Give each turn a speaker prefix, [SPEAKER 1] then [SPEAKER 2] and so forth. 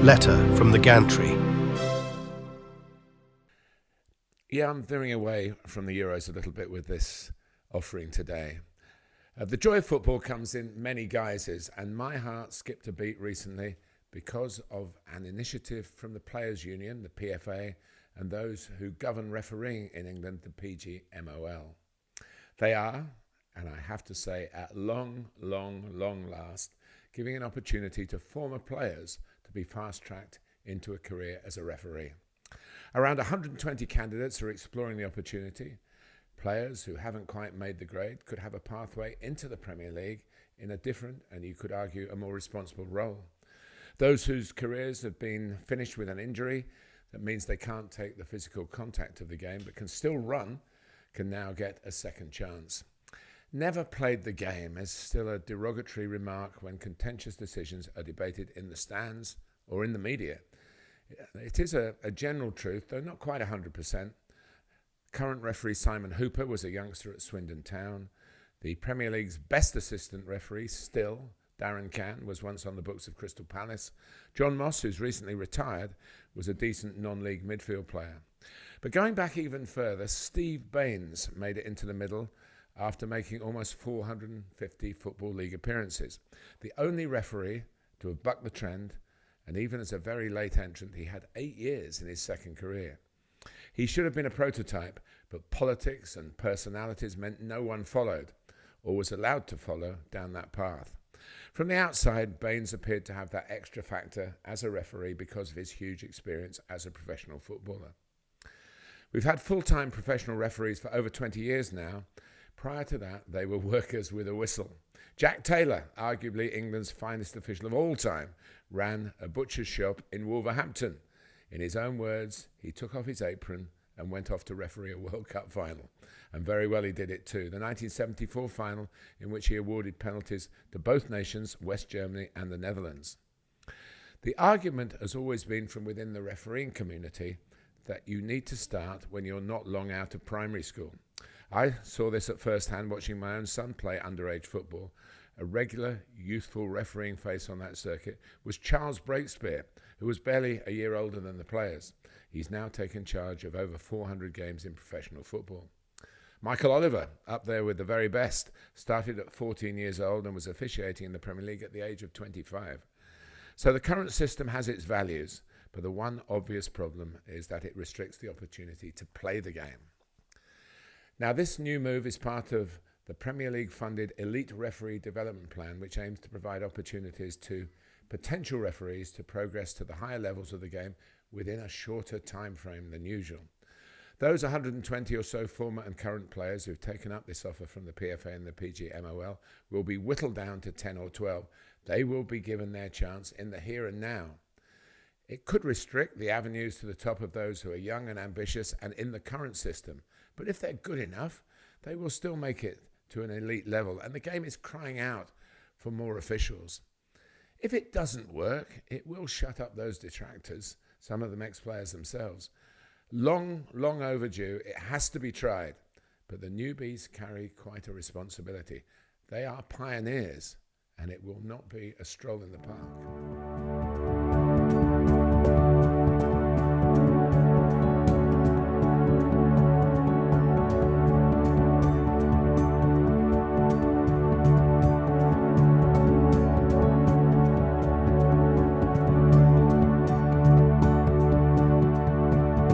[SPEAKER 1] Letter from the Gantry.
[SPEAKER 2] Yeah, I'm veering away from the Euros a little bit with this offering today. The joy of football comes in many guises, and my heart skipped a beat recently because of an initiative from the Players' Union, the PFA, and those who govern refereeing in England, the PGMOL. They are, and I have to say, at long last, giving an opportunity to former players to be fast-tracked into a career as a referee. Around 120 candidates are exploring the opportunity. Players who haven't quite made the grade could have a pathway into the Premier League in a different, and you could argue, a more responsible role. Those whose careers have been finished with an injury that means they can't take the physical contact of the game but can still run can now get a second chance. Never played the game is still a derogatory remark when contentious decisions are debated in the stands or in the media. It is a general truth, though not quite 100%. Current referee Simon Hooper was a youngster at Swindon Town. The Premier League's best assistant referee, still, Darren Cann, was once on the books of Crystal Palace. John Moss, who's recently retired, was a decent non-league midfield player. But going back even further, Steve Baines made it into the middle after making almost 450 Football League appearances. The only referee to have bucked the trend, and even as a very late entrant, he had 8 years in his second career. He should have been a prototype, but politics and personalities meant no one followed, or was allowed to follow, down that path. From the outside, Baines appeared to have that extra factor as a referee because of his huge experience as a professional footballer. We've had full-time professional referees for over 20 years now. Prior to that, they were workers with a whistle. Jack Taylor, arguably England's finest official of all time, ran a butcher's shop in Wolverhampton. In his own words, he took off his apron and went off to referee a World Cup final. And very well he did it too. The 1974 final, in which he awarded penalties to both nations, West Germany and the Netherlands. The argument has always been from within the refereeing community that you need to start when you're not long out of primary school. I saw this at first hand watching my own son play underage football. A regular, youthful refereeing face on that circuit was Charles Breakspear, who was barely a year older than the players. He's now taken charge of over 400 games in professional football. Michael Oliver, up there with the very best, started at 14 years old and was officiating in the Premier League at the age of 25. So the current system has its values, but the one obvious problem is that it restricts the opportunity to play the game. Now, this new move is part of the Premier League-funded Elite Referee Development Plan, which aims to provide opportunities to potential referees to progress to the higher levels of the game within a shorter time frame than usual. Those 120 or so former and current players who've taken up this offer from the PFA and the PGMOL will be whittled down to 10 or 12. They will be given their chance in the here and now. It could restrict the avenues to the top of those who are young and ambitious and in the current system. But if they're good enough, they will still make it to an elite level, and the game is crying out for more officials. If it doesn't work, it will shut up those detractors, some of them ex-players themselves. Long overdue, it has to be tried, but the newbies carry quite a responsibility. They are pioneers, and it will not be a stroll in the park.